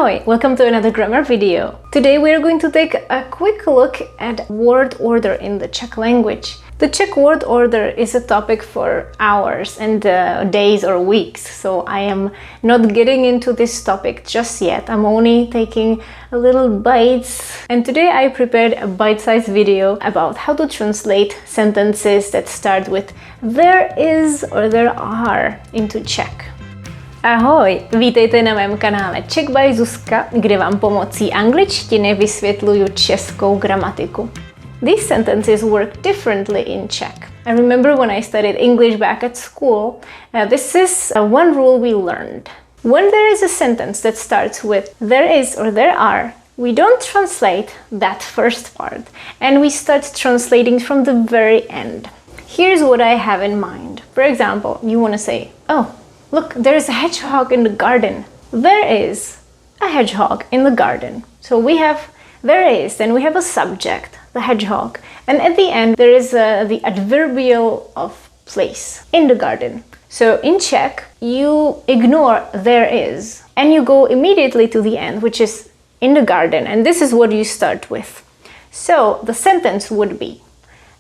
Ahoj! Welcome to another grammar video. Today we are going to take a quick look at word order in the Czech language. The Czech word order is a topic for hours and days or weeks, so I am not getting into this topic just yet. I'm only taking a little bites, and today I prepared a bite-sized video about how to translate sentences that start with there is or there are into Czech. Ahoj, vítejte na mém kanále Czech by Zuzka, kde vám pomocí angličtiny vysvětluju českou gramatiku. These sentences work differently in Czech. I remember when I studied English back at school, this is one rule we learned. When there is a sentence that starts with there is or there are, we don't translate that first part, and we start translating from the very end. Here's what I have in mind. For example, you want to say, oh, look, there is a hedgehog in the garden. There is a hedgehog in the garden. So we have there is, then we have a subject, the hedgehog. And at the end, there is the adverbial of place, in the garden. So in Czech, you ignore there is, and you go immediately to the end, which is in the garden. And this is what you start with. So the sentence would be,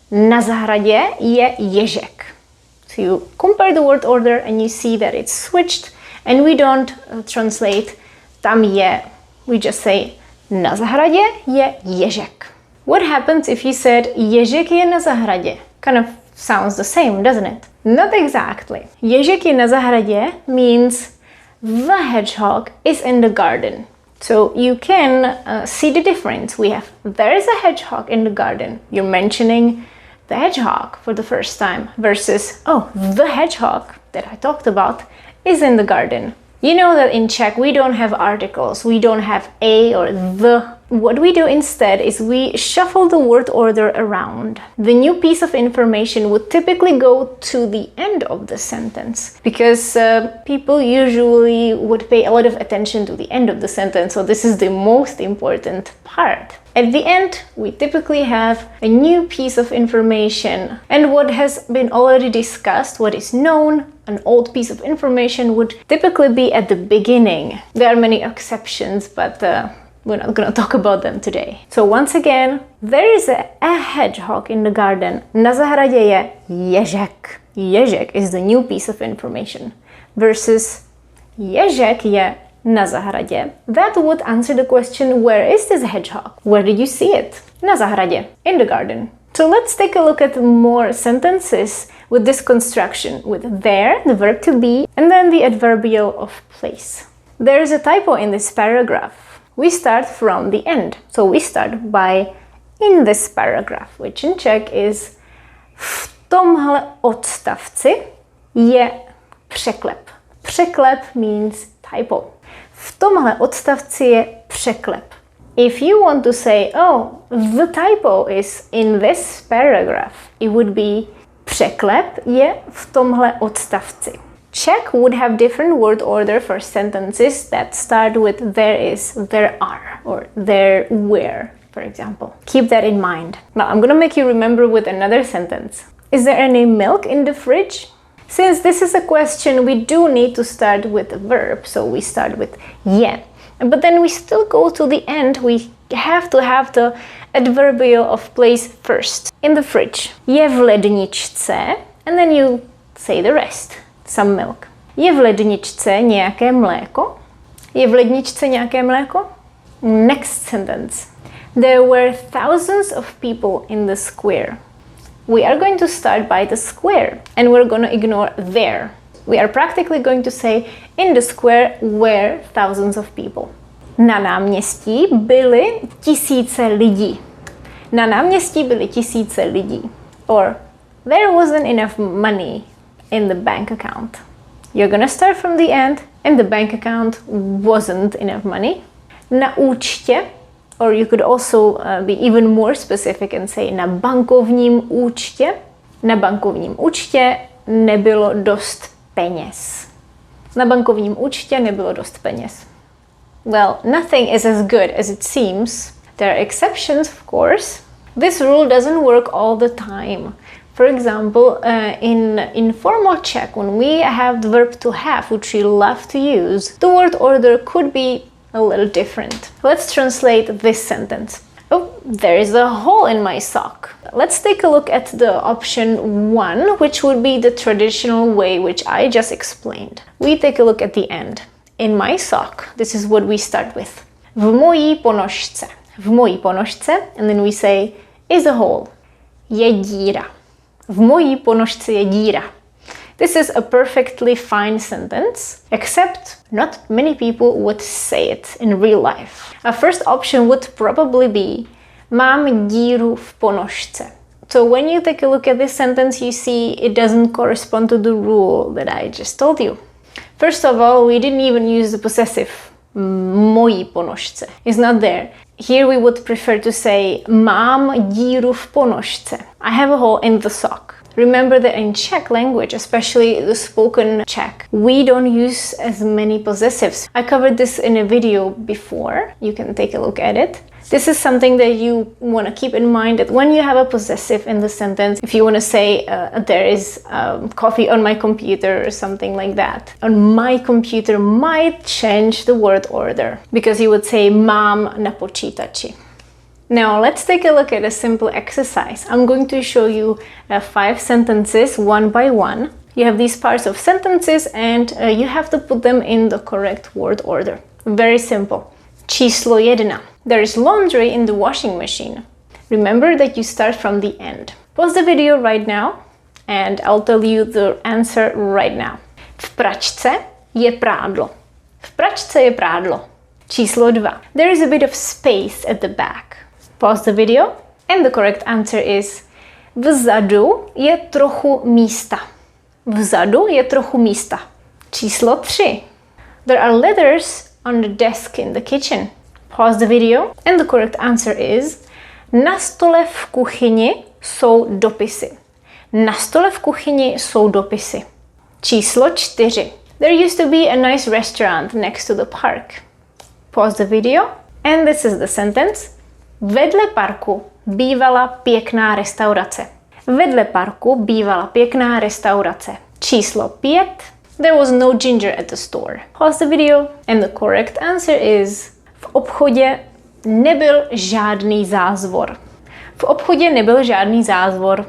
na zahradě je ježek. So you compare the word order and you see that it's switched, and we don't translate tam je. We just say na zahradě je ježek. What happens if you said ježek je na zahradě? Kind of sounds the same, doesn't it? Not exactly. Ježek je na zahradě means the hedgehog is in the garden. So you can see the difference. We have there is a hedgehog in the garden. You're mentioning the hedgehog for the first time versus, oh, the hedgehog that I talked about is in the garden. You know that in Czech we don't have articles, we don't have a or the. What we do instead is we shuffle the word order around. The new piece of information would typically go to the end of the sentence because people usually would pay a lot of attention to the end of the sentence, so this is the most important part. At the end, we typically have a new piece of information, and what has been already discussed, what is known, an old piece of information would typically be at the beginning. There are many exceptions, but we're not going to talk about them today. So once again, there is a hedgehog in the garden. Na zahradě je ježek. Ježek is the new piece of information. Versus ježek je na zahradě. That would answer the question, where is this hedgehog? Where did you see it? Na zahradě, in the garden. So let's take a look at more sentences with this construction, with there, the verb to be, and then the adverbial of place. There is a typo in this paragraph. We start from the end. So we start by in this paragraph, which in Czech is v tomhle odstavci je překlep. Překlep means typo. V tomhle odstavci je překlep. If you want to say, oh, the typo is in this paragraph, it would be překlep je v tomhle odstavci. Czech would have different word order for sentences that start with there is, there are, or there were, for example. Keep that in mind. Now I'm gonna make you remember with another sentence. Is there any milk in the fridge? Since this is a question, we do need to start with a verb, so we start with je. But then we still go to the end, we have to have the adverbial of place first. In the fridge. Je v ledničce, and then you say the rest. Some milk. Je v ledničce nějaké mléko? Je v ledničce nějaké mléko? Next sentence. There were thousands of people in the square. We are going to start by the square, and we're going to ignore there. We are practically going to say in the square were thousands of people. Na náměstí byly tisíce lidí. Na náměstí byly tisíce lidí. Or there wasn't enough money in the bank account. You're gonna start from the end, and the bank account wasn't enough money. Na účtě, or you could also be even more specific and say na bankovním účtě. Na bankovním účtě nebylo dost peněz. Na bankovním účtě nebylo dost peněz. Well, nothing is as good as it seems. There are exceptions, of course. This rule doesn't work all the time. For example, in informal Czech, when we have the verb to have, which we love to use, the word order could be a little different. Let's translate this sentence. Oh, there is a hole in my sock. Let's take a look at the option 1, which would be the traditional way which I just explained. We take a look at the end. In my sock, this is what we start with. V mojí ponožce. V mojí ponožce, and then we say, is a hole. Je díra. V mojí ponožce je díra. This is a perfectly fine sentence, except not many people would say it in real life. Our first option would probably be mám díru v ponožce. So when you take a look at this sentence, you see it doesn't correspond to the rule that I just told you. First of all, we didn't even use the possessive. Mojí ponožce is not there. Here we would prefer to say mám díru v ponožce. I have a hole in the sock. Remember that in Czech language, especially the spoken Czech, we don't use as many possessives. I covered this in a video before. You can take a look at it. This is something that you want to keep in mind, that when you have a possessive in the sentence, if you want to say there is coffee on my computer or something like that, on my computer might change the word order, because you would say mám na počítači. Now let's take a look at a simple exercise. I'm going to show you 5 sentences one by one. You have these parts of sentences and you have to put them in the correct word order. Very simple. Číslo 1. There is laundry in the washing machine. Remember that you start from the end. Pause the video right now and I'll tell you the answer right now. V pračce je prádlo. V pračce je prádlo. Číslo 2. There is a bit of space at the back. Pause the video and the correct answer is vzadu je trochu místa. Vzadu je trochu místa. Číslo 3. There are letters on the desk in the kitchen. Pause the video and the correct answer is na stole v kuchyni jsou dopisy. Na stole v kuchyni jsou dopisy. Číslo 4. There used to be a nice restaurant next to the park. Pause the video and this is the sentence. Vedle parku bývala pěkná restaurace. Vedle parku bývala pěkná restaurace. Číslo 5. There was no ginger at the store. Pause the video and the correct answer is v obchodě nebyl žádný zázvor. V obchodě nebyl žádný zázvor.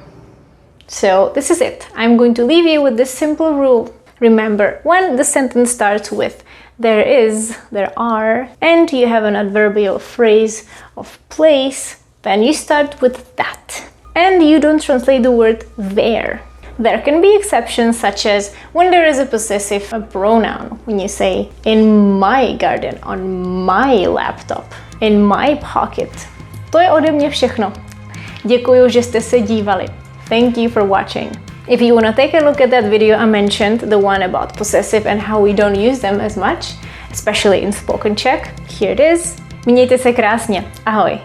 So this is it. I'm going to leave you with this simple rule. Remember, when the sentence starts with there is, there are, and you have an adverbial phrase of place, then you start with that. And you don't translate the word there. There can be exceptions, such as when there is a possessive pronoun, when you say in my garden, on my laptop, in my pocket. To je ode mě všechno. Děkuji, že jste se dívali. Thank you for watching. If you want to take a look at that video I mentioned, the one about possessive and how we don't use them as much, especially in spoken Czech, here it is. Mějte se krásně. Ahoj.